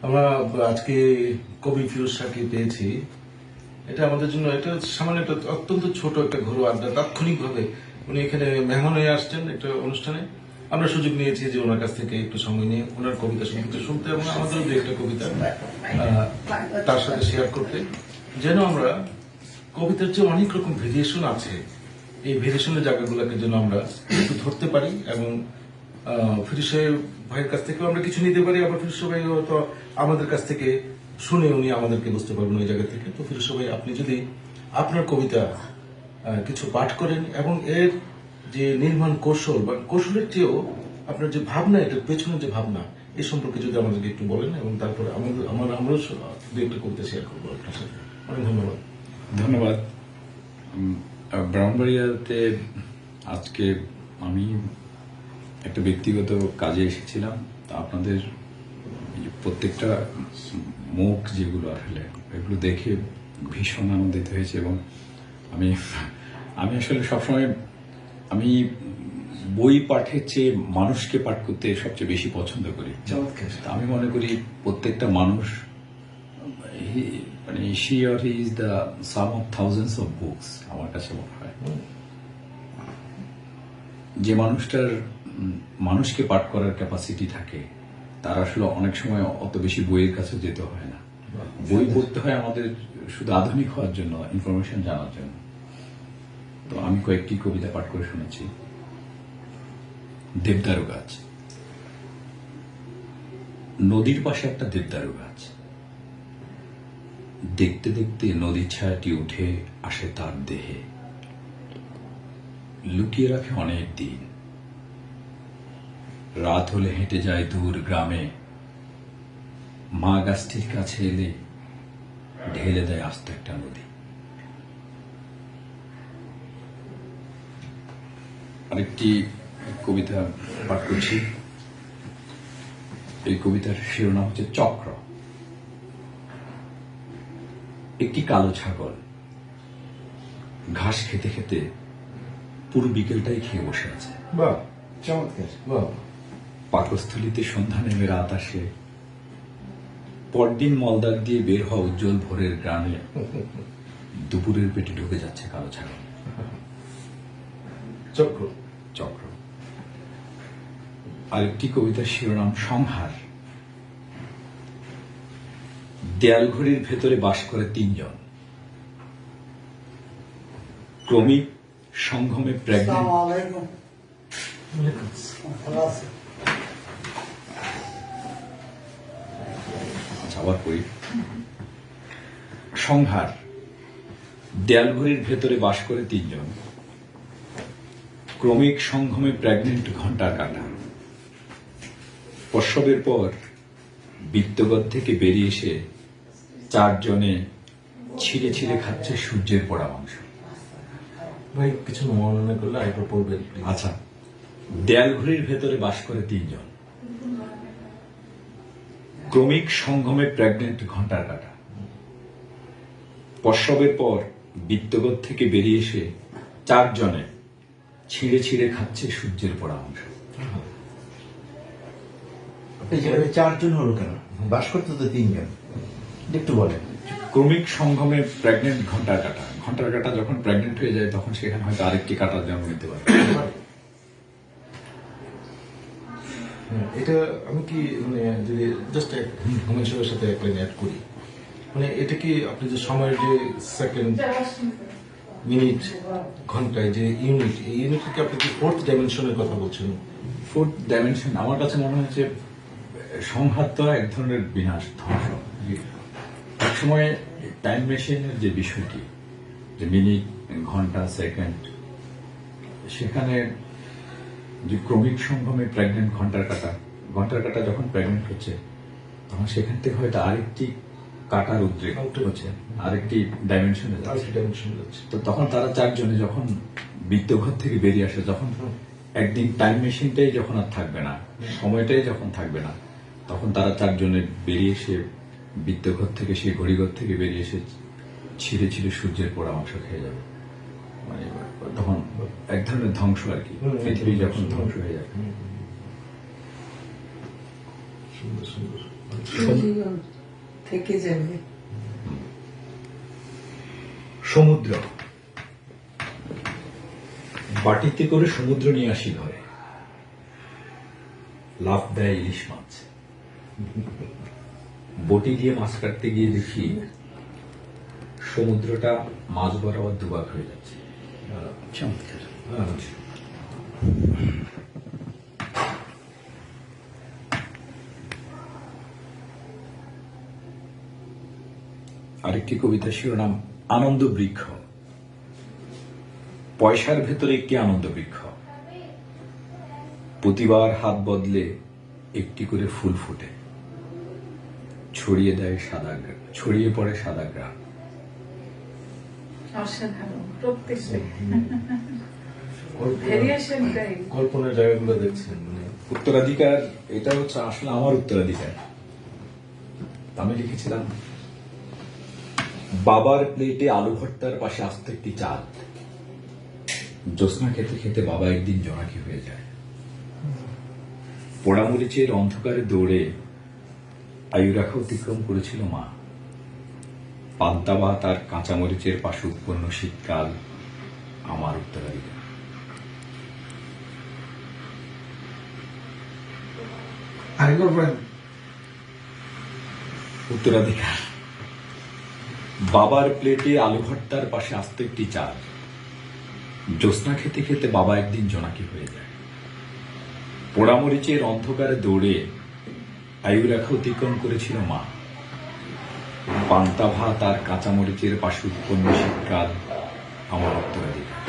আমরা আজকে কবি ফিরোজ শাহকে পেয়েছি। এটা আমাদের জন্য এটা সামান্য একটা অত্যন্ত ছোট একটা ঘরোয়া আড্ডা। তাৎক্ষণিকভাবে উনি এখানে মেহমান হয়ে আসছেন একটা অনুষ্ঠানে। আমরা সুযোগ নিয়েছি যে ওনার কাছ থেকে একটু সময় নিয়ে ওনার কবিতা শুনতে এবং আমাদেরও দু একটা কবিতা তার সাথে শেয়ার করতে, যেন আমরা কবিতার যে অনেক রকম ভেরিয়েশন আছে, এই ভেরিয়েশনের জায়গাগুলোকে যেন আমরা একটু ধরতে পারি এবং ফিরোজ সাহেব ভাইয়ের কাছ থেকেও আমরা কিছু নিতে পারি। আবার ফিরোজ ভাই হয়তো আমাদের কাছ থেকে শুনে উনি আমাদেরকে বুঝতে পারবেন ওই জায়গা থেকে। তো ফিরোজ ভাই, আপনি যদি আপনার কবিতা কিছু পাঠ করেন এবং এর যে নির্মাণ কৌশল বা কৌশলের চেয়েও আপনার যে ভাবনা, এটার পেছনের যে ভাবনা, এই সম্পর্কে যদি আমাদেরকে একটু বলেন এবং তারপরে আমরাও দু একটা কবিতা শেয়ার করবো আপনার সাথে। অনেক ধন্যবাদ। ধন্যবাদ। ব্রাহ্মণবাড়িয়াতে আজকে আমি একটা ব্যক্তিগত কাজে এসেছিলাম। তা আপনাদের প্রত্যেকটা মুখ যেগুলো আসলে এগুলো দেখে ভীষণ আনন্দিত হয়েছে এবং আমি আমি আসলে সবসময় আমি বই পাঠের চেয়ে মানুষকে পাঠ করতে সবচেয়ে বেশি পছন্দ করি। আমি মনে করি প্রত্যেকটা মানুষ মানে she or he is the sum of thousands of books আমার কাছে মনে হয়। যে মানুষটার মানুষকে পাঠ করার ক্যাপাসিটি থাকে তার আসলে অনেক সময় অত বেশি বইয়ের কাছে যেতে হয় না। বই পড়তে হয় আমাদের শুধু আধুনিক হওয়ার জন্য, ইনফরমেশন জানার জন্য। তো আমি কয়েকটি কবিতা পাঠ করে শুনেছি। দেবদারু গাছ। নদীর পাশে একটা দেবদারু গাছ। দেখতে দেখতে নদীর ছায়াটি উঠে আসে তার দেহে, লুকিয়ে রাখে অনেক দিন। রাত হলে হেঁটে যায় দূর গ্রামে, মা গাছটির কাছে এলে ঢেলে দেয় আস্ত একটা নদী। আরেকটি কবিতা পাঠ করছি। এই কবিতার শিরোনাম হচ্ছে চক্র। একটি কালো ছাগল ঘাস খেতে খেতে পুরো বিকেলটাই খেয়ে বসে আছে। বাহ, চমৎকার। বাহ। পাকস্থলিতে সন্ধ্যা নেমে রাত আসে, পরদিন মলদার দিয়ে বের হওয়া উজ্জ্বল ভোরের গ্রামে দুপুরের পেটে ঢুকে যাচ্ছে কালো ছাগল। চক্র। চক্র। আরেকটি কবিতার শিরোনাম সংহার। দেয়াল ঘড়ির ভেতরে বাস করে তিনজন, ক্রমিক সংগমে প্রেগনেন্ট। আবার করি। সংহার। দেয়াল ঘড়ির ভেতরে বাস করে তিনজন, ক্রমিক সংগমে প্রেগনেন্ট ঘন্টার কাঁটা। প্রসবের পর বৃত্তগত থেকে বেরিয়ে এসে চারজনে ছিঁড়ে ছিঁড়ে খাচ্ছে সূর্যের পোড়া মাংস। ভাই কিছু মনে করলে আরেকবার পড়বেন। আচ্ছা। দেয়াল ঘড়ির ভেতরে বাস করে তিনজন, ক্রমিক সংগমে প্রেগনেন্ট ঘন্টার কাঁটা। প্রসবের পর বৃত্তগত থেকে বেরিয়ে এসে চারজনে ছিঁড়ে ছিঁড়ে খাচ্ছে সূর্যের পোড়া মাংস। চারজন হলো কেন? বাস করতে তো তিনজন, একটু বলেন। ক্রমিক সংগমে প্রেগনেন্ট ঘন্টার কাঁটা। ঘন্টার কাঁটা যখন প্রেগনেন্ট হয়ে যায় তখন সেখানে হয়তো আরেকটি কাঁটার জন্ম নিতে পারে। এটা আমি কি মানে যদি জাস্ট হুমায়ুন সাহেবের সাথে এক লাইন অ্যাড করি, মানে এটা কি আপনি যে সময়ের যে সেকেন্ড, মিনিট, ঘন্টায় যে ইউনিট, এই ইউনিটকে আপনি কি ফোর্থ ডাইমেনশনের কথা বলছেন? ফোর্থ ডাইমেনশন আমার কাছে মনে হচ্ছে সংঘাত তো এক ধরনের বিনাশ, ধ্বংস। এক সময় টাইম মেশিনের যে বিষয়টি, যে মিনিট, ঘন্টা, সেকেন্ড, সেখানে যে ক্রমিক সংগমে প্রেগনেন্ট ঘন্টার কাঁটা যখন প্রেগনেন্ট হচ্ছে তখন সেখান থেকে হয়তো আরেকটি কাটার উদ্রেক হচ্ছে, আরেকটি ডাইমেনশনে যাচ্ছে। তো তখন তারা চারজনে যখন বৃত্তঘর থেকে বেরিয়ে আসে, যখন একদিন টাইম মেশিনটাই যখন আর থাকবে না, সময়টাই যখন থাকবে না, তখন তারা চারজনে বেরিয়ে এসে বৃত্তঘর থেকে, সেই ঘড়িঘর থেকে বেরিয়ে এসে ছিঁড়ে ছিঁড়ে সূর্যের পোড়া মাংস খেয়ে যাবে। মানে তখন এক ধরনের ধ্বংস আর কি, পৃথিবী যখন ধ্বংস হয়ে যায়। সুন্দর সুন্দর। জীবন থেকে যাবে। সমুদ্র, বাটিতে করে সমুদ্র নিয়ে আসি ঘরে, লাফ দেয় ইলিশ মাছ, বটি দিয়ে মাছ কাটতে গিয়ে দেখি সমুদ্রটা মাছ বরাবর দুভাগ হয়ে যাচ্ছে। চমৎকার। আরেকটি কবিতা শিরোনাম আনন্দ বৃক্ষ। পয়সার ভেতরে একটি আনন্দ বৃক্ষ, প্রতিবার হাত বদলে একটি করে ফুল ফুটে, ছড়িয়ে পড়ে সাদা গ্রাম। অসাধারণ প্রত্যেকটা কল্পনা- ভেরিয়েশন টাইপ। কল্পনার জায়গাগুলো দেখছেন মানে উত্তরাধিকার, এটা হচ্ছে আসলে আমার উত্তরাধিকার। আমি লিখেছিলাম, বাবার প্লেটে আলু ভর্তার পাশে আস্ত একটি চাল, জ্যোৎস্না খেতে খেতে বাবা একদিন জোনাকি হয়ে যায়। পোড়ামরিচের অন্ধকারে দৌড়ে আয়ুরাখা অতিক্রম করেছিল মা, পান্তা ভাত আর কাঁচামরিচের পাশে উৎপন্ন শীতকাল আমার উত্তরাধিকার। আরেকবার বলেন। উত্তরাধিকার, বাবার প্লেটে আলু ভর্তার পাশে আস্ত একটি চাল, জ্যোৎস্না খেতে খেতে বাবা একদিন জোনাকি হয়ে যায়। পোড়ামরিচের অন্ধকারে দৌড়ে আয়ুরাখা অতিক্রম করেছিল মা, পান্তা ভাত আর কাঁচামরিচের পাশে উৎপন্ন শীতকাল আমার উত্তরাধিকার।